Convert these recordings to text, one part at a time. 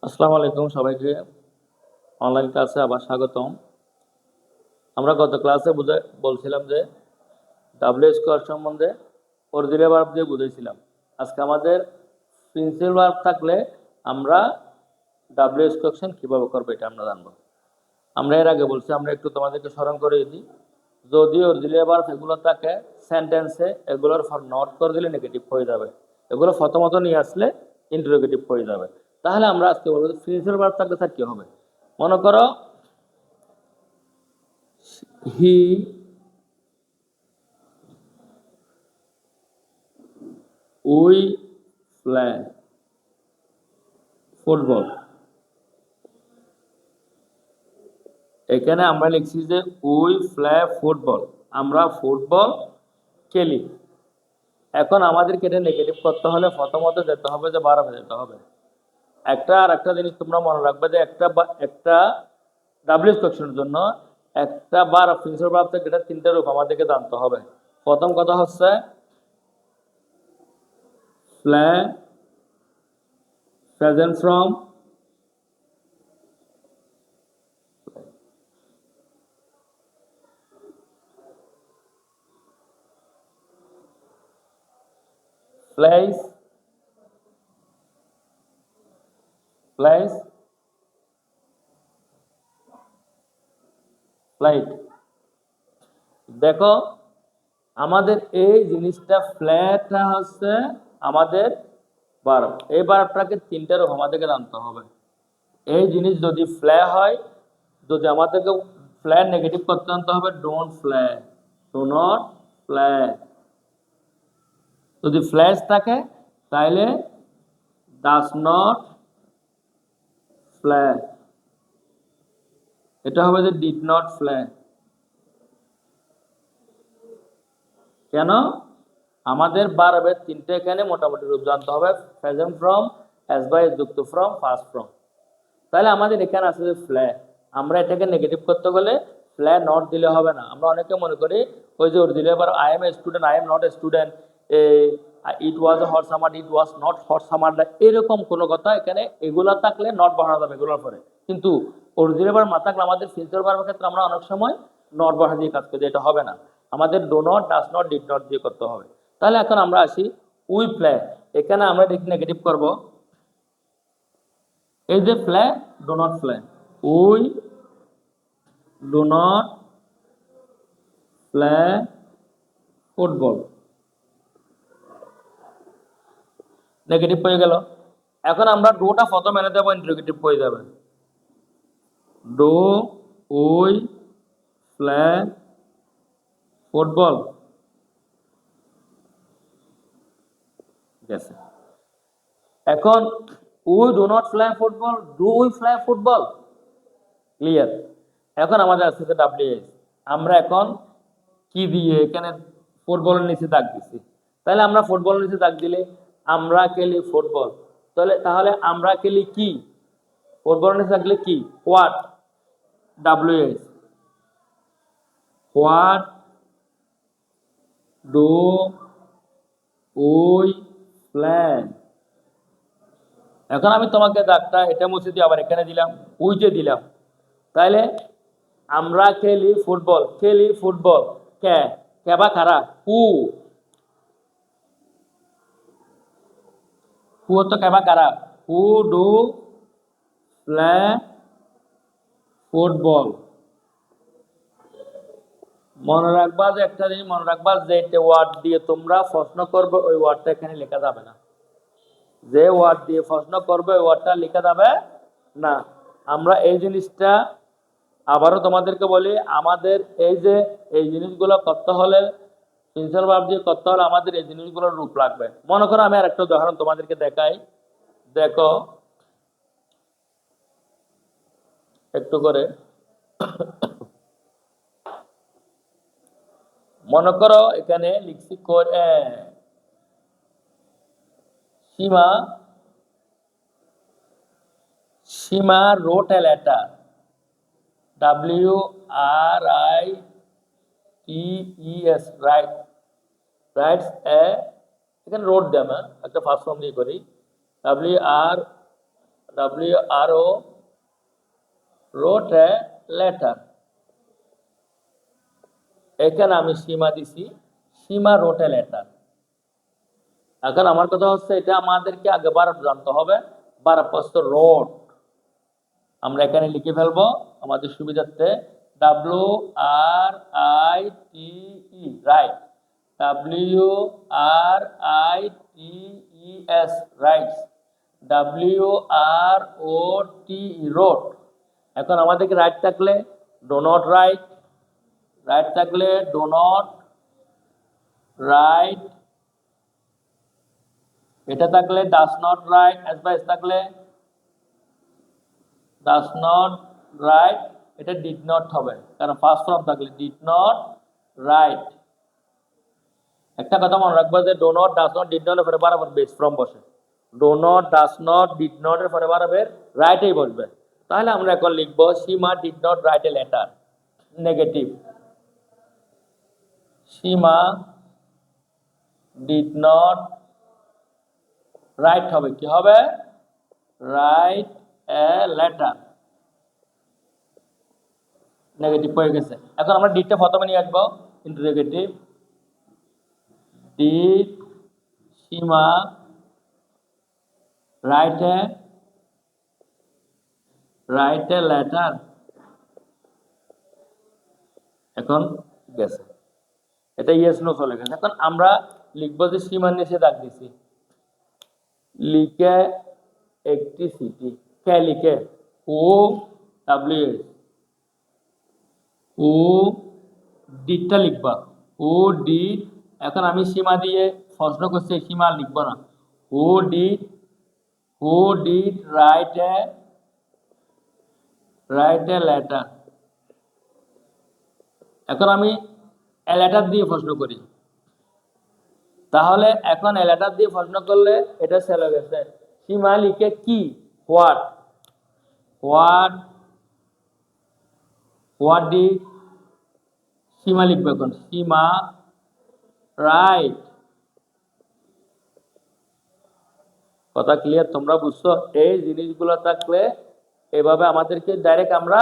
আসসালামু আলাইকুম সবাইকে অনলাইন ক্লাসে আবার স্বাগতম। আমরা গত ক্লাসে বলছিলাম যে ডাব্লিউ স্কোয়ার সম্বন্ধে অক্সিলারি ভার্ব দিয়ে বুঝাইছিলাম। আজকে আমাদের প্রিন্সিপাল ভার্ব থাকলে আমরা ডাব্লিউ স্কোয়ার কিভাবে করবো এটা আমরা জানবো। আমরা এর আগে বলছি, আমরা একটু তোমাদেরকে স্মরণ করে দিই। যদি অক্সিলারি ভার্ব এগুলো থাকে সেন্টেন্সে, এগুলোর ফর নট করে দিলে নেগেটিভ হয়ে যাবে, এগুলো প্রথমত নিয়ে আসলে ইন্টারোগেটিভ হয়ে যাবে। তাহলে আমরা আজকে বলবো প্রিন্সিপাল ভার্ব থাকলে তার কি হবে। মনে করো হি উই প্লে ফুটবল। এখানে আমরা লিখছি যে উই প্লে ফুটবল, আমরা ফুটবল খেলি। এখন আমাদেরকে এটা নেগেটিভ করতে হলে প্রথমত যেতে হবে যে বারবে যেতে হবে। আর একটা জিনিস তোমরা মনে রাখবে যে একটা ডাব্লিউ কোয়েশ্চেনের জন্য একটা বার প্রিন্সিপাল ভার্ব থেকে এটা তিনটা রূপ আমাদেরকে জানতে হবে। প্রথম কথা হচ্ছে play, present form, place, place, flight. দেখো আমাদের এই জিনিসটা ফ্ল্যাটটা হচ্ছে আমাদের বার্ব। এই বার্বটাকে তিনটা রূপ আমাদেরকে জানতে হবে। এই জিনিস যদি ফ্ল্যা হয়, যদি আমাদেরকে ফ্ল্যাট নেগেটিভ করতে জানতে হবে ডোন্ট ফ্ল্যা, ডো নট ফ্ল্যা। যদি ফ্ল্যাশ থাকে তাহলে ডাজ নট ফ্ল্যা, এটা হবে যে ডিড নট ফ্ল্যা। কেন? আমাদের বারবের তিনটে এখানে মোটামুটি রূপ জানতে হবে, প্রেজেন্ট ফ্রম, হ্যাজ বাই যুক্ত ফ্রম, পাস্ট ফ্রম। তাহলে আমাদের এখানে আছে যে ফ্ল্যা, আমরা এটাকে নেগেটিভ করতে গেলে ফ্ল্যা নট দিলে হবে না। আমরা অনেকে মনে করি ওই যে ওর দিলে এবার I M a student, I am not a student, it was A hot summer, it was not hot summer, এরকম কোনো কথা এখানে এগুলা থাকলে নট বসানো যাবে এগুলোর পরে। কিন্তু অরিজিনাল ভার্ব না থাকলে আমাদের ফিউচার ভার্বের ক্ষেত্রে আমরা অনেক সময় নট বসা দিয়ে কাজ করি, এটা হবে না। আমাদের do not, does not, did not দিয়ে করতে হবে। তাহলে এখন আমরা আসি উই প্লে। এখানে আমরা নেগেটিভ করব, এই যে play, do not play, we do not play football, negative হয়ে গেল। এখন আমরা ডোটা প্রথম এনে দেবো, ইন্টারোগেটিভ হয়ে যাবে ডো উই প্লে ফুটবল। গেছে। এখন we do not play football, do we play football, clear. এখন আমাদের আসছে ডাব্লিউএস। আমরা এখন কি দিয়ে এখানে ফুটবলের নিচে দাগ দিছি, তাহলে আমরা ফুটবলের নিচে দাগ দিলে আমরা খেলি ফুটবল। তাহলে আমরা খেলি কি, ফুটবলের নিচে দাগ দিলে কি, what, WS, what do we play. এখন আমি তোমাকে দাগটা এটা মুছে দিয়ে আবার এখানে দিলাম, উইতে দিলাম। তাইলে আমরা খেলি ফুটবল, খেলি ফুটবল, কে, কেবা কারা, হু, হু তো কেবা কারা, হু ডু প্লে ফুটবল। মনে রাখবা যে একটা জিনিস মনে রাখবা, যে ওয়ার্ড দিয়ে তোমরা প্রশ্ন করবে ওই ওয়ার্ডটা এখানে লেখা যাবে না। যে ওয়ার্ড দিয়ে প্রশ্ন করবে ওই ওয়ার্ডটা লেখা যাবে না। আমরা এই জিনিসটা আবারও তোমাদেরকে বলি, আমাদের এই যে এই জিনিসগুলো করতে হলে, প্রিন্সিপাল ভার্ব দিয়ে করতে হলে আমাদের এই জিনিসগুলোর রূপ লাগবে। মনে করো আমি আর একটা উদাহরণ তোমাদেরকে দেখাই, দেখো একটু করে। মনে করো এখানে লিখছি Seema, Seema wrote a letter, WRITES, write, writes a, এখানে রোড দেয় না, একটা ফার্স্ট ফর্ম দিয়ে করি, WRO wrote a letter. এখানে আমি সীমা দিছি, সীমা wrote a letter। এখন আমার কথা হচ্ছে এটা আমাদেরকে আগে ভার্ব জানতে হবে। ভার্ব হচ্ছে wrote। আমরা এখানে লিখে ফেলবো আমাদের সুবিধার্থে WRITE, write. WRITES, write. WROTE, wrote. এখন আমাদেরকে রাইট থাকলে ডো নট রাইট, রাইট থাকলে ডো নট রাইট, এটা থাকলে ডাস নট রাইট, এস বা এস থাকলে ডাস নট রাইট, এটা ডিড নট হবে কারণ ফার্স্ট ফর্ম থাকলে ডিড নট রাইট। একটা কথা মনে রাখবো যে do not, does not, did not এর পরে বরাবর বেস ফর্ম বসে। Do not, does not, did not এর পরে বরাবর রাইটেই বসবে। তাহলে আমরা এখন লিখবো Seema did not write a letter, negative. Seema did not write হবে, কি হবে? রাইট এ লেটার, নেগেটিভ হয়ে গেছে। এখন আমরা ডিডটা প্রথমে নিয়ে আসবো interrogative. Did Seema write a letter. এখন গেছে, এটা ইয়েস নো চলে গেছে। এখন আমরা লিখবো যে সীমার নিচে দাগ দিছি, লিখে একটি সিটি, কে লিখে ও ডাব্লিউ এস, ও ডিডটা লিখবা, ও ডিড। এখন আমি সীমা দিয়ে প্রশ্ন করছি, সীমা লিখবো না। ও ডিড রাইট এ লেটার। এখন আমি এ লেটার দিয়ে প্রশ্ন করি, তাহলে এখন এ লেটার দিয়ে প্রশ্ন করলে এটা সেল হয়ে গেছে। সীমা লিখে কি, হোয়াট ডিড, সীমা লিখবে এখন সীমা রাইট। কথা ক্লিয়ার? তোমরা বুঝছো? এই জিনিসগুলো থাকলে এভাবে আমাদেরকে ডাইরেক্ট আমরা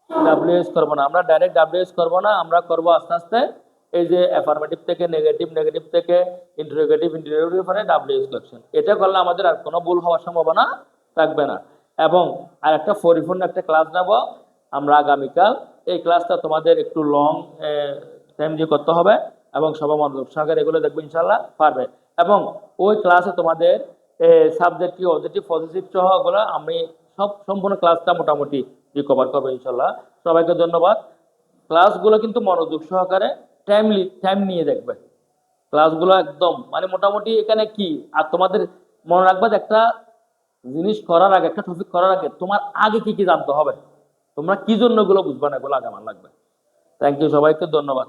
ডাব্লিউএস করবো না, আমরা ডাইরেক্ট ডাব্লিউএস করবো না, আমরা করবো আস্তে আস্তে এই যে অ্যাফার্মেটিভ থেকে নেগেটিভ, নেগেটিভ থেকে ইন্টারোগেটিভ, ইন্টারোগেটিভ পরে ডাব্লিউএস কোয়েশ্চেন। এটা করলে আমাদের আর কোনো ভুল হওয়ার সম্ভাবনা থাকবে না। এবং আর একটা পরিপূর্ণ একটা ক্লাস নেব আমরা আগামীকাল। এই ক্লাসটা তোমাদের একটু লং টাইম দিয়ে করতে হবে এবং সবাই মনোযোগ সহকারে এগুলো দেখবে, ইনশাল্লাহ পারবে। এবং ওই ক্লাসে তোমাদের সাবজেক্ট কি, অবজেক্টিভ, পজিটিভ সহ ওগুলো আমি সব সম্পূর্ণ ক্লাসটা মোটামুটি রিকভার করবো ইনশাল্লাহ। সবাইকে ধন্যবাদ। ক্লাসগুলো কিন্তু মনোযোগ সহকারে টাইম নিয়ে দেখবে ক্লাসগুলো একদম, মানে মোটামুটি এখানে কি। আর তোমাদের মনে রাখবে যে একটা জিনিস করার আগে, একটা টপিক করার আগে তোমার আগে কি কি জানতে হবে, তোমরা কি জন্য এগুলো বুঝবে না, এগুলো আগে আমার লাগবে। থ্যাংক ইউ, সবাইকে ধন্যবাদ।